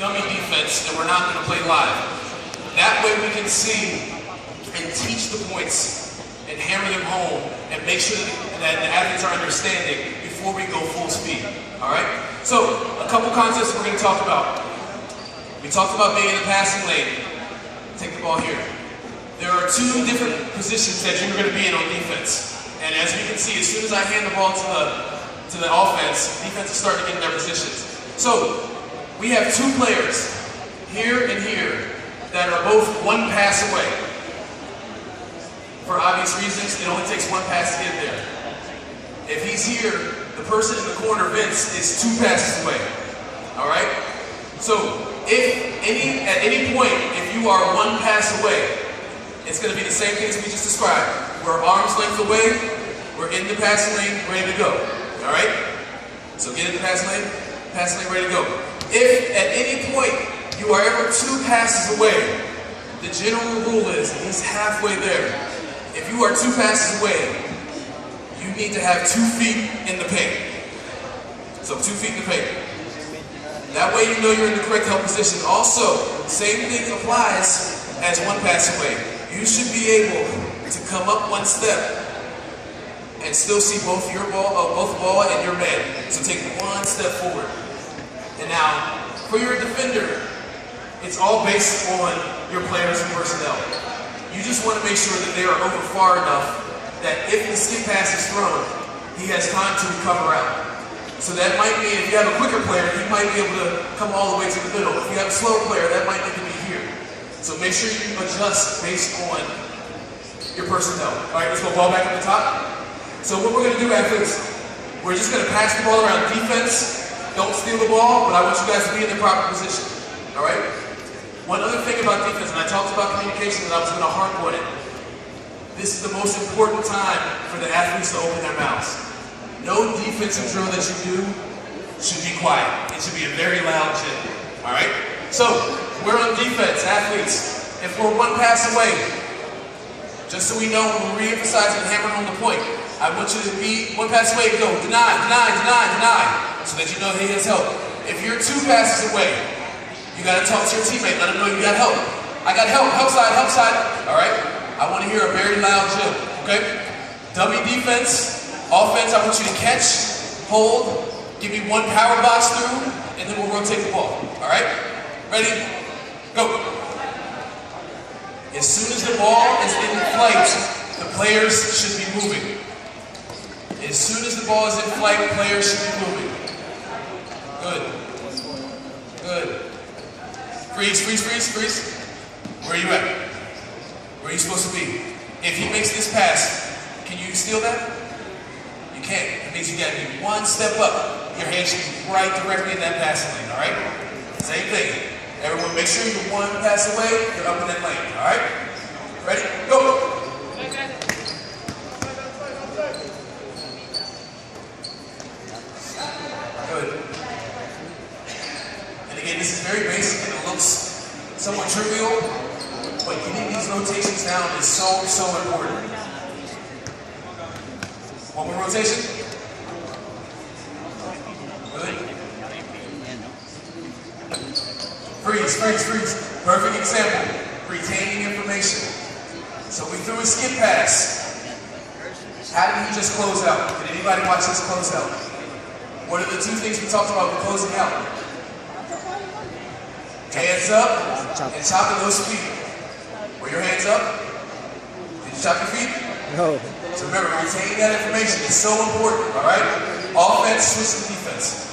dummy defense that we're not going to play live. That way we can see and teach the points and hammer them home and make sure that the athletes are understanding before we go full speed. All right? So, a couple concepts we're going to talk about. We talked about being in the passing lane. Take the ball here. There are two different positions that you're going to be in on defense. And as we can see, as soon as I hand the ball to the offense, defense is starting to get in their positions. So, we have two players, here and here, that are both one pass away. For obvious reasons, it only takes one pass to get there. If he's here, the person in the corner, Vince, is two passes away. All right? So, at any point, if you are one pass away, it's going to be the same thing as we just described. We're arm's length away, we're in the passing lane, ready to go. All right? So get in the passing lane, ready to go. If at any point you are ever two passes away, the general rule is he's halfway there. If you are two passes away, you need to have 2 feet in the paint. So 2 feet in the paint. That way you know you're in the correct help position. Also, same thing applies as one pass away. You should be able to come up one step and still see both ball and your man. So take one step forward. And now, for your defender, it's all based on your players and personnel. You just want to make sure that they are over far enough that if the skip pass is thrown, he has time to recover out. So that might mean if you have a quicker player, he might be able to come all the way to the middle. If you have a slower player, that might need to be here. So make sure you adjust based on your personnel. All right, let's go ball back at the top. So what we're going to do after this, we're just going to pass the ball around defense. Don't steal the ball, but I want you guys to be in the proper position. All right? One other thing about defense, and I talked about communication, and I was going to harp on it. This is the most important time for the athletes to open their mouths. No defensive drill that you do should be quiet. It should be a very loud gym. All right? So, we're on defense, athletes. If we're one pass away, just so we know when we're re-emphasizing and hammering home the point, I want you to be one pass away and go, deny, so that you know he has help. If you're two passes away, you got to talk to your teammate, let him know you got help. I got help, help side, all right? I want to hear a very loud gym, okay? Dummy defense. Offense, I want you to catch, hold, give me one power box through, and then we'll rotate the ball. All right? Ready? Go. As soon as the ball is in flight, the players should be moving. As soon as the ball is in flight, players should be moving. Good. Good. Freeze. Where are you at? Where are you supposed to be? If he makes this pass, can you steal that? You can't. It means you gotta be one step up. Your hand should be right directly in that passing lane, all right? Same thing. Everyone make sure you're one pass away, you're up in that lane, all right? Ready? Go! Good. And again, this is very basic and it looks somewhat trivial, but getting these rotations down is so important. One more rotation. Good. Freeze. Perfect example. Retaining information. So we threw a skip pass. How did he just close out? Did anybody watch this close out? What are the two things we talked about with closing out? Hands up and chopping those feet. Were your hands up? Did you chop your feet? No. So remember, retaining that information is so important, all right? Offense, switch to defense.